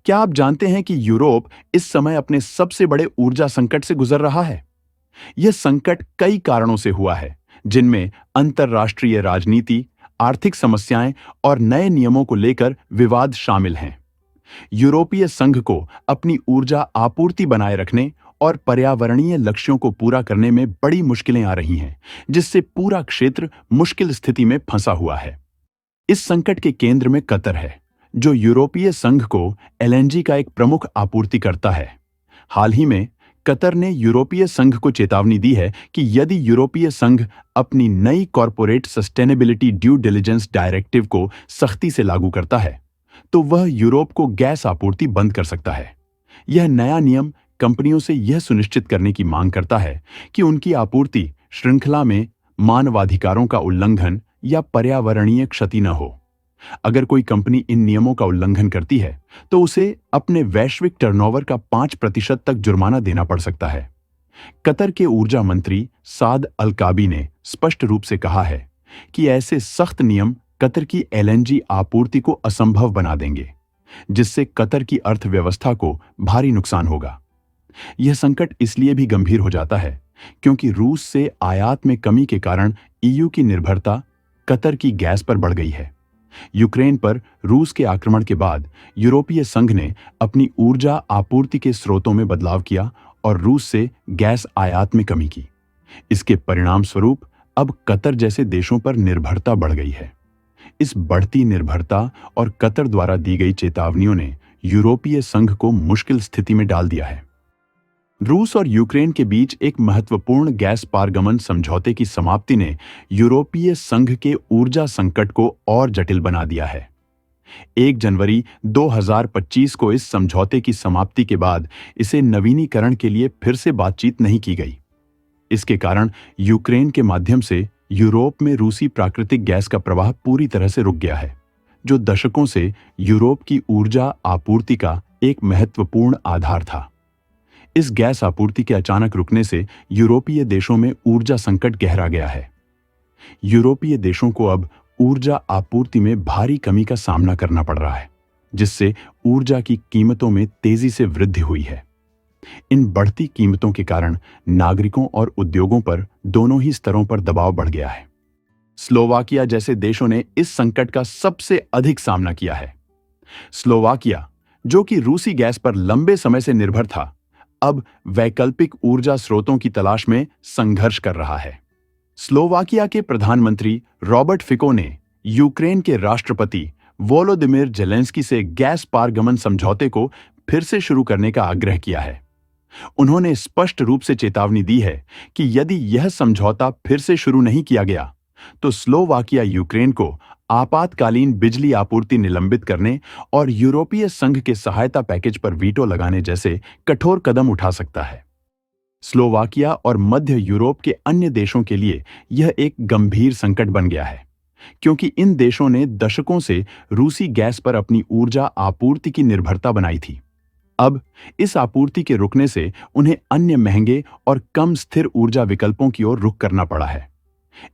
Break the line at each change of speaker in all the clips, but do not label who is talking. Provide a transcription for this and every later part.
क्या आप जानते हैं कि यूरोप इस समय अपने सबसे बड़े ऊर्जा संकट से गुजर रहा है? यह संकट कई कारणों से हुआ है, जिनमें अंतर्राष्ट्रीय राजनीति, आर्थिक समस्याएं और नए नियमों को लेकर विवाद शामिल हैं। यूरोपीय संघ को अपनी ऊर्जा आपूर्ति बनाए रखने और पर्यावरणीय लक्ष्यों को पूरा करने में बड़ी मुश्किलें आ रही हैं, जिससे पूरा क्षेत्र मुश्किल स्थिति में फंसा हुआ है। इस संकट के केंद्र में कतर है, जो यूरोपीय संघ को एलएनजी का एक प्रमुख आपूर्तिकर्ता है। हाल ही में कतर ने यूरोपीय संघ को चेतावनी दी है कि यदि यूरोपीय संघ अपनी नई corporate sustainability due diligence directive को सख्ती से लागू करता है, तो वह यूरोप को गैस आपूर्ति बंद कर सकता है। यह नया नियम कंपनियों से यह सुनिश्चित करने की मांग करता है कि उनकी आपूर्ति श्रृंखला में मानवाधिकारों का उल्लंघन या पर्यावरणीय क्षति न हो। अगर कोई कंपनी इन नियमों का उल्लंघन करती है, तो उसे अपने वैश्विक टर्नओवर का 5% तक जुर्माना देना पड़ सकता है। कतर के ऊर्जा मंत्री साद अल काबी ने स्पष्ट रूप से कहा है कि ऐसे सख्त नियम कतर की एलएनजी आपूर्ति को असंभव बना देंगे, जिससे कतर की अर्थव्यवस्था को भारी नुकसान होगा। यह संकट इसलिए भी गंभीर हो जाता है क्योंकि रूस से आयात में कमी के कारण ईयू की निर्भरता कतर की गैस पर बढ़ गई है। यूक्रेन पर रूस के आक्रमण के बाद यूरोपीय संघ ने अपनी ऊर्जा आपूर्ति के स्रोतों में बदलाव किया और रूस से गैस आयात में कमी की। इसके परिणाम स्वरूप अब कतर जैसे देशों पर निर्भरता बढ़ गई है। इस बढ़ती निर्भरता और कतर द्वारा दी गई चेतावनियों ने यूरोपीय संघ को मुश्किल स्थिति में डाल दिया है। रूस और यूक्रेन के बीच एक महत्वपूर्ण गैस पारगमन समझौते की समाप्ति ने यूरोपीय संघ के ऊर्जा संकट को और जटिल बना दिया है। 1 जनवरी 2025 को इस समझौते की समाप्ति के बाद इसे नवीनीकरण के लिए फिर से बातचीत नहीं की गई। इसके कारण यूक्रेन के माध्यम से यूरोप में रूसी प्राकृतिक गैस का प्रवाह पूरी तरह से रुक गया है, जो दशकों से यूरोप की ऊर्जा आपूर्ति का एक महत्वपूर्ण आधार था। इस गैस आपूर्ति के अचानक रुकने से यूरोपीय देशों में ऊर्जा संकट गहरा गया है। यूरोपीय देशों को अब ऊर्जा आपूर्ति में भारी कमी का सामना करना पड़ रहा है, जिससे ऊर्जा की कीमतों में तेजी से वृद्धि हुई है। इन बढ़ती कीमतों के कारण नागरिकों और उद्योगों पर दोनों ही स्तरों पर दबाव बढ़ गया है। स्लोवाकिया जैसे देशों ने इस संकट का सबसे अधिक सामना किया है। स्लोवाकिया, जो कि रूसी गैस पर लंबे समय से निर्भर था, अब वैकल्पिक ऊर्जा स्रोतों की तलाश में संघर्ष कर रहा है। स्लोवाकिया के प्रधानमंत्री रॉबर्ट फिको ने यूक्रेन के राष्ट्रपति वोलोदिमिर जेलेंस्की से गैस पारगमन समझौते को फिर से शुरू करने का आग्रह किया है। उन्होंने स्पष्ट रूप से चेतावनी दी है कि यदि यह समझौता फिर से शुरू नहीं किया गया, तो स्लोवाकिया यूक्रेन को आपातकालीन बिजली आपूर्ति निलंबित करने और यूरोपीय संघ के सहायता पैकेज पर वीटो लगाने जैसे कठोर कदम उठा सकता है। स्लोवाकिया और मध्य यूरोप के अन्य देशों के लिए यह एक गंभीर संकट बन गया है, क्योंकि इन देशों ने दशकों से रूसी गैस पर अपनी ऊर्जा आपूर्ति की निर्भरता बनाई थी। अब इस आपूर्ति के रुकने से उन्हें अन्य महंगे और कम स्थिर ऊर्जा विकल्पों की ओर रुख करना पड़ा है।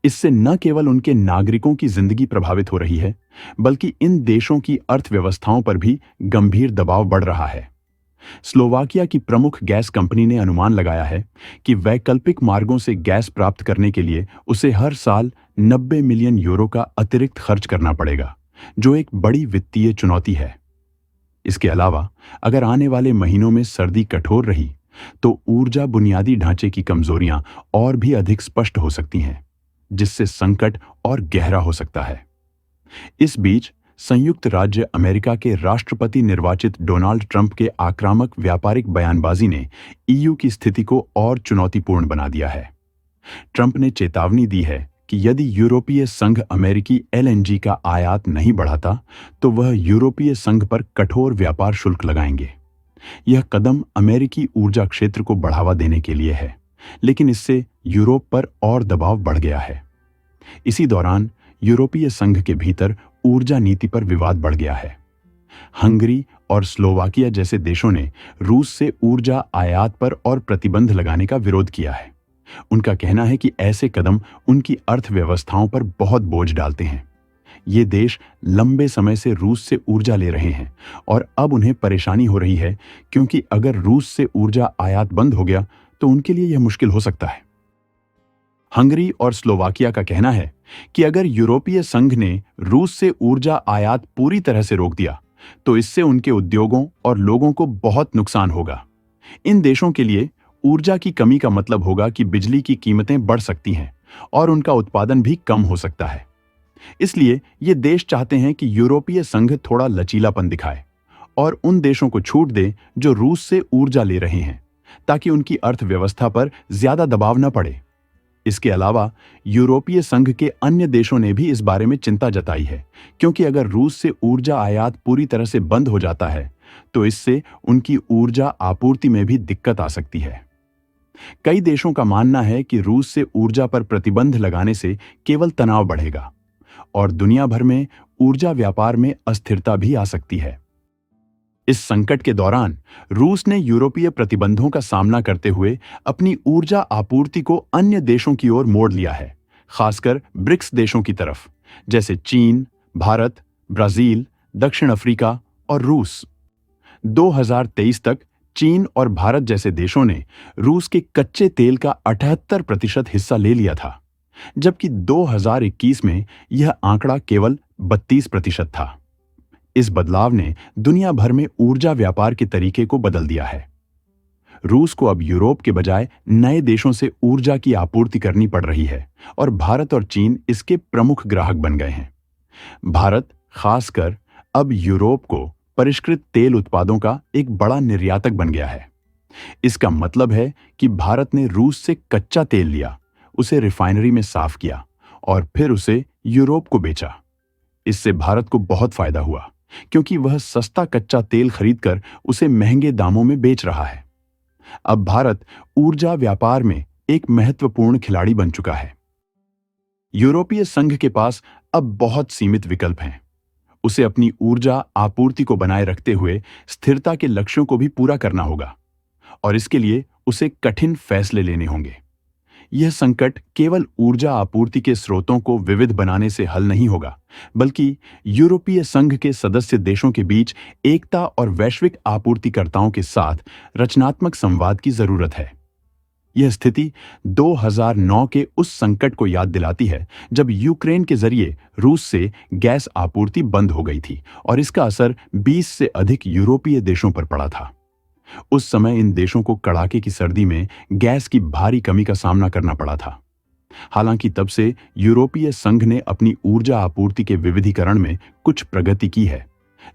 इससे न केवल उनके नागरिकों की जिंदगी प्रभावित हो रही है, बल्कि इन देशों की अर्थव्यवस्थाओं पर भी गंभीर दबाव बढ़ रहा है। स्लोवाकिया की प्रमुख गैस कंपनी ने अनुमान लगाया है कि वैकल्पिक मार्गों से गैस प्राप्त करने के लिए उसे हर साल 90 मिलियन यूरो का अतिरिक्त खर्च करना पड़ेगा, जो एक बड़ी वित्तीय चुनौती है। इसके अलावा अगर आने वाले महीनों में सर्दी कठोर रही, तो ऊर्जा बुनियादी ढांचे की कमजोरियां और भी अधिक स्पष्ट हो सकती हैं, जिससे संकट और गहरा हो सकता है। इस बीच संयुक्त राज्य अमेरिका के राष्ट्रपति निर्वाचित डोनाल्ड ट्रंप के आक्रामक व्यापारिक बयानबाजी ने ईयू की स्थिति को और चुनौतीपूर्ण बना दिया है। ट्रंप ने चेतावनी दी है कि यदि यूरोपीय संघ अमेरिकी एलएनजी का आयात नहीं बढ़ाता, तो वह यूरोपीय संघ पर कठोर व्यापार शुल्क लगाएंगे। यह कदम अमेरिकी ऊर्जा क्षेत्र को बढ़ावा देने के लिए है, लेकिन इससे यूरोप पर और दबाव बढ़ गया है। इसी दौरान यूरोपीय संघ के भीतर ऊर्जा नीति पर विवाद बढ़ गया है। हंगरी और स्लोवाकिया जैसे देशों ने रूस से ऊर्जा आयात पर और प्रतिबंध लगाने का विरोध किया है। उनका कहना है कि ऐसे कदम उनकी अर्थव्यवस्थाओं पर बहुत बोझ डालते हैं। ये देश लंबे समय से रूस से ऊर्जा ले रहे हैं और अब उन्हें परेशानी हो रही है, क्योंकि अगर रूस से ऊर्जा आयात बंद हो गया तो उनके लिए यह मुश्किल हो सकता है। हंगरी और स्लोवाकिया का कहना है कि अगर यूरोपीय संघ ने रूस से ऊर्जा आयात पूरी तरह से रोक दिया तो इससे उनके उद्योगों और लोगों को बहुत नुकसान होगा। इन देशों के लिए ऊर्जा की कमी का मतलब होगा कि बिजली की कीमतें बढ़ सकती हैं और उनका उत्पादन भी कम हो सकता है। इसलिए ये देश चाहते हैं कि यूरोपीय संघ थोड़ा लचीलापन दिखाए और उन देशों को छूट दे जो रूस से ऊर्जा ले रहे हैं, ताकि उनकी अर्थव्यवस्था पर ज्यादा दबाव न पड़े। इसके अलावा यूरोपीय संघ के अन्य देशों ने भी इस बारे में चिंता जताई है, क्योंकि अगर रूस से ऊर्जा आयात पूरी तरह से बंद हो जाता है तो इससे उनकी ऊर्जा आपूर्ति में भी दिक्कत आ सकती है। कई देशों का मानना है कि रूस से ऊर्जा पर प्रतिबंध लगाने से केवल तनाव बढ़ेगा और दुनिया भर में ऊर्जा व्यापार में अस्थिरता भी आ सकती है। इस संकट के दौरान रूस ने यूरोपीय प्रतिबंधों का सामना करते हुए अपनी ऊर्जा आपूर्ति को अन्य देशों की ओर मोड़ लिया है, खासकर ब्रिक्स देशों की तरफ, जैसे चीन, भारत, ब्राजील, दक्षिण अफ्रीका और रूस। 2023 तक चीन और भारत जैसे देशों ने रूस के कच्चे तेल का 78% हिस्सा ले लिया था, जबकि 2021 में यह आंकड़ा केवल 32% था। इस बदलाव ने दुनिया भर में ऊर्जा व्यापार के तरीके को बदल दिया है। रूस को अब यूरोप के बजाय नए देशों से ऊर्जा की आपूर्ति करनी पड़ रही है और भारत और चीन इसके प्रमुख ग्राहक बन गए हैं। भारत खासकर अब यूरोप को परिष्कृत तेल उत्पादों का एक बड़ा निर्यातक बन गया है। इसका मतलब है कि भारत ने रूस से कच्चा तेल लिया, उसे रिफाइनरी में साफ किया और फिर उसे यूरोप को बेचा। इससे भारत को बहुत फायदा हुआ, क्योंकि वह सस्ता कच्चा तेल खरीदकर उसे महंगे दामों में बेच रहा है। अब भारत ऊर्जा व्यापार में एक महत्वपूर्ण खिलाड़ी बन चुका है। यूरोपीय संघ के पास अब बहुत सीमित विकल्प हैं। उसे अपनी ऊर्जा आपूर्ति को बनाए रखते हुए स्थिरता के लक्ष्यों को भी पूरा करना होगा और इसके लिए उसे कठिन फैसले लेने होंगे। यह संकट केवल ऊर्जा आपूर्ति के स्रोतों को विविध बनाने से हल नहीं होगा, बल्कि यूरोपीय संघ के सदस्य देशों के बीच एकता और वैश्विक आपूर्तिकर्ताओं के साथ रचनात्मक संवाद की जरूरत है। यह स्थिति 2009 के उस संकट को याद दिलाती है जब यूक्रेन के जरिए रूस से गैस आपूर्ति बंद हो गई थी और इसका असर 20 से अधिक यूरोपीय देशों पर पड़ा था। उस समय इन देशों को कड़ाके की सर्दी में गैस की भारी कमी का सामना करना पड़ा था। हालांकि तब से यूरोपीय संघ ने अपनी ऊर्जा आपूर्ति के विविधीकरण में कुछ प्रगति की है,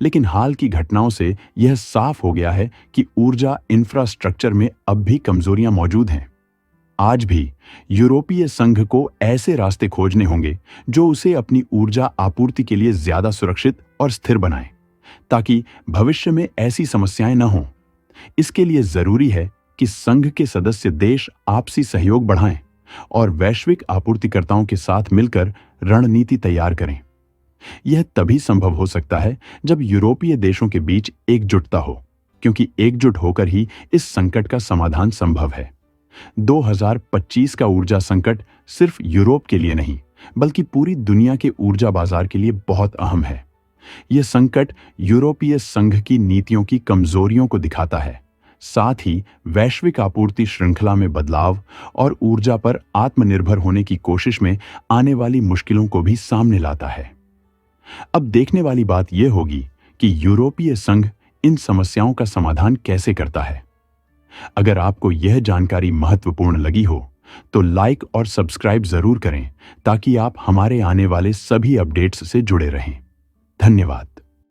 लेकिन हाल की घटनाओं से यह साफ हो गया है कि ऊर्जा इंफ्रास्ट्रक्चर में अब भी कमजोरियां मौजूद हैं। आज भी यूरोपीय संघ को ऐसे रास्ते खोजने होंगे जो उसे अपनी ऊर्जा आपूर्ति के लिए ज्यादा सुरक्षित और स्थिर बनाएं, ताकि भविष्य में ऐसी समस्याएं न हों। इसके लिए जरूरी है कि संघ के सदस्य देश आपसी सहयोग बढ़ाएं और वैश्विक आपूर्तिकर्ताओं के साथ मिलकर रणनीति तैयार करें। यह तभी संभव हो सकता है जब यूरोपीय देशों के बीच एकजुटता हो, क्योंकि एकजुट होकर ही इस संकट का समाधान संभव है। 2025 का ऊर्जा संकट सिर्फ यूरोप के लिए नहीं, बल्कि पूरी दुनिया के ऊर्जा बाजार के लिए बहुत अहम है। यह संकट यूरोपीय संघ की नीतियों की कमजोरियों को दिखाता है, साथ ही वैश्विक आपूर्ति श्रृंखला में बदलाव और ऊर्जा पर आत्मनिर्भर होने की कोशिश में आने वाली मुश्किलों को भी सामने लाता है। अब देखने वाली बात यह होगी कि यूरोपीय संघ इन समस्याओं का समाधान कैसे करता है। अगर आपको यह जानकारी महत्वपूर्ण लगी हो तो लाइक और सब्सक्राइब जरूर करें, ताकि आप हमारे आने वाले सभी अपडेट्स से जुड़े रहें। धन्यवाद।